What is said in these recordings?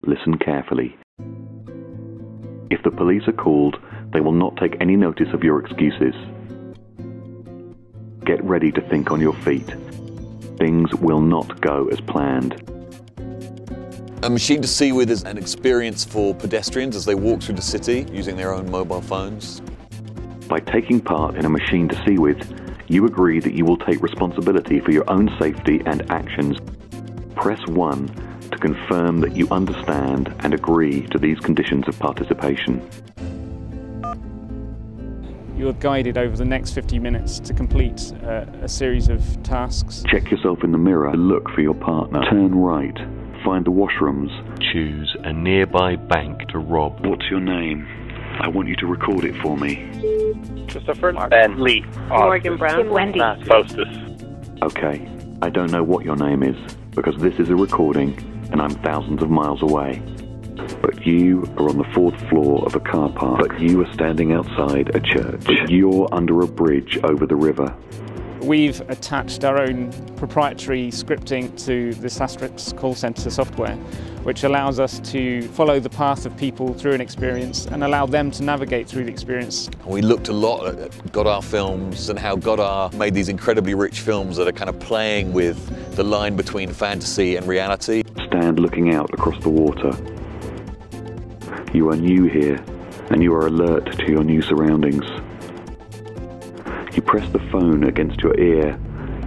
Listen carefully. If the police are called, they will not take any notice of your excuses. Get ready to think on your feet. Things will not go as planned. A machine to see with is an experience for pedestrians as they walk through the city using their own mobile phones. By taking part in a machine to see with, you agree that you will take responsibility for your own safety and actions. Press 1 to confirm that you understand and agree to these conditions of participation. You're guided over the next 50 minutes to complete a series of tasks. Check yourself in the mirror, look for your partner, turn right, find the washrooms. Choose a nearby bank to rob. What's your name? I want you to record it for me. Christopher, Ben, Lee, Morgan Brown, Wendy, Faustus. Okay, I don't know what your name is, because this is a recording and I'm thousands of miles away. But you are on the 4th floor of a car park. But you are standing outside a church. But you're under a bridge over the river. We've attached our own proprietary scripting to this Asterisk call centre software, which allows us to follow the path of people through an experience and allow them to navigate through the experience. We looked a lot at Godard films and how Godard made these incredibly rich films that are kind of playing with the line between fantasy and reality. Stand looking out across the water. You are new here, and you are alert to your new surroundings. You press the phone against your ear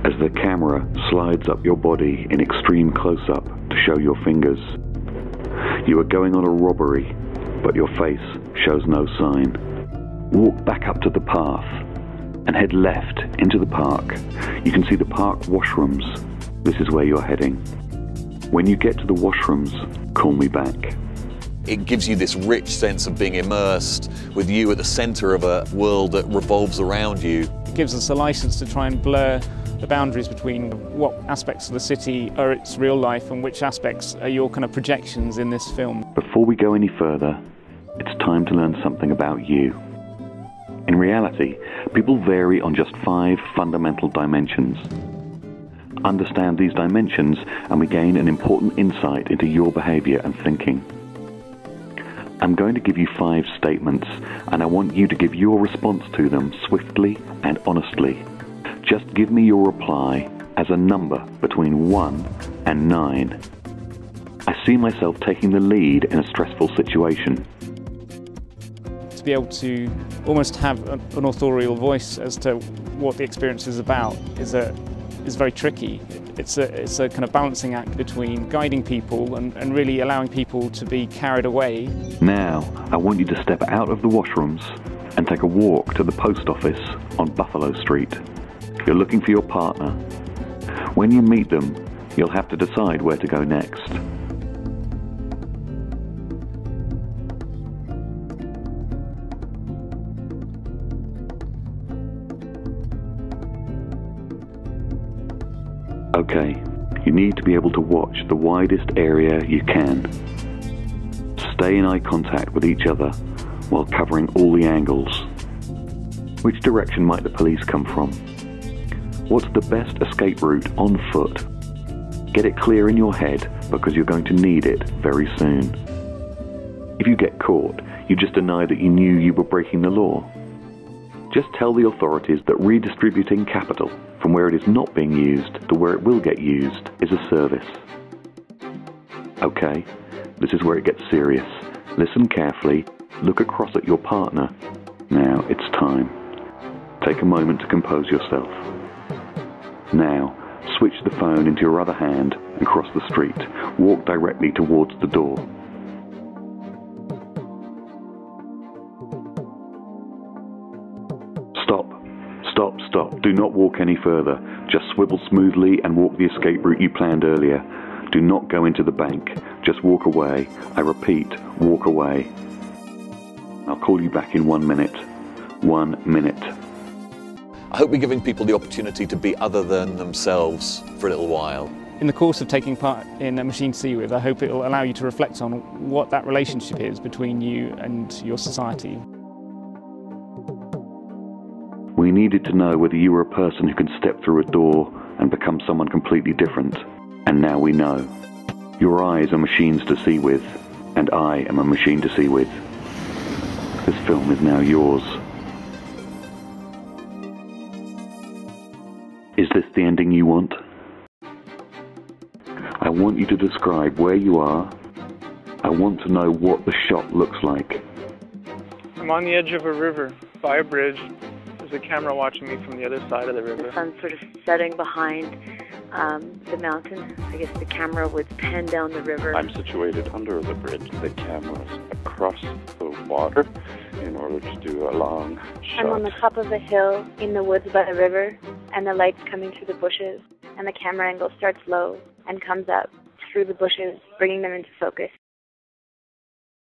as the camera slides up your body in extreme close-up to show your fingers. You are going on a robbery, but your face shows no sign. Walk back up to the path and head left into the park. You can see the park washrooms. This is where you're heading. When you get to the washrooms, call me back. It gives you this rich sense of being immersed with you at the centre of a world that revolves around you. It gives us a license to try and blur the boundaries between what aspects of the city are its real life and which aspects are your kind of projections in this film. Before we go any further, it's time to learn something about you. In reality, people vary on just 5 fundamental dimensions. Understand these dimensions and we gain an important insight into your behaviour and thinking. I'm going to give you 5 statements, and I want you to give your response to them swiftly and honestly. Just give me your reply as a number between 1 and 9. I see myself taking the lead in a stressful situation. To be able to almost have an authorial voice as to what the experience is about is very tricky. It's a kind of balancing act between guiding people and really allowing people to be carried away. Now, I want you to step out of the washrooms and take a walk to the post office on Buffalo Street. You're looking for your partner. When you meet them, you'll have to decide where to go next. Okay, you need to be able to watch the widest area you can. Stay in eye contact with each other while covering all the angles. Which direction might the police come from? What's the best escape route on foot? Get it clear in your head because you're going to need it very soon. If you get caught, you just deny that you knew you were breaking the law. Just tell the authorities that redistributing capital from where it is not being used to where it will get used is a service. Okay, this is where it gets serious. Listen carefully, look across at your partner. Now it's time. Take a moment to compose yourself. Now, switch the phone into your other hand and cross the street. Walk directly towards the door. Stop. Do not walk any further. Just swivel smoothly and walk the escape route you planned earlier. Do not go into the bank. Just walk away. I repeat, walk away. I'll call you back in 1 minute. 1 minute. I hope we're giving people the opportunity to be other than themselves for a little while. In the course of taking part in a machine to see with, I hope it will allow you to reflect on what that relationship is between you and your society. We needed to know whether you were a person who can step through a door and become someone completely different. And now we know. Your eyes are machines to see with. and I am a machine to see with. This film is now yours. Is this the ending you want? I want you to describe where you are. I want to know what the shot looks like. I'm on the edge of a river, by a bridge. There's a camera watching me from the other side of the river. The sun's sort of setting behind the mountain. I guess the camera would pan down the river. I'm situated under the bridge. The camera's across the water in order to do a long shot. I'm on the top of a hill in the woods by the river, and the light's coming through the bushes, and the camera angle starts low and comes up through the bushes, bringing them into focus.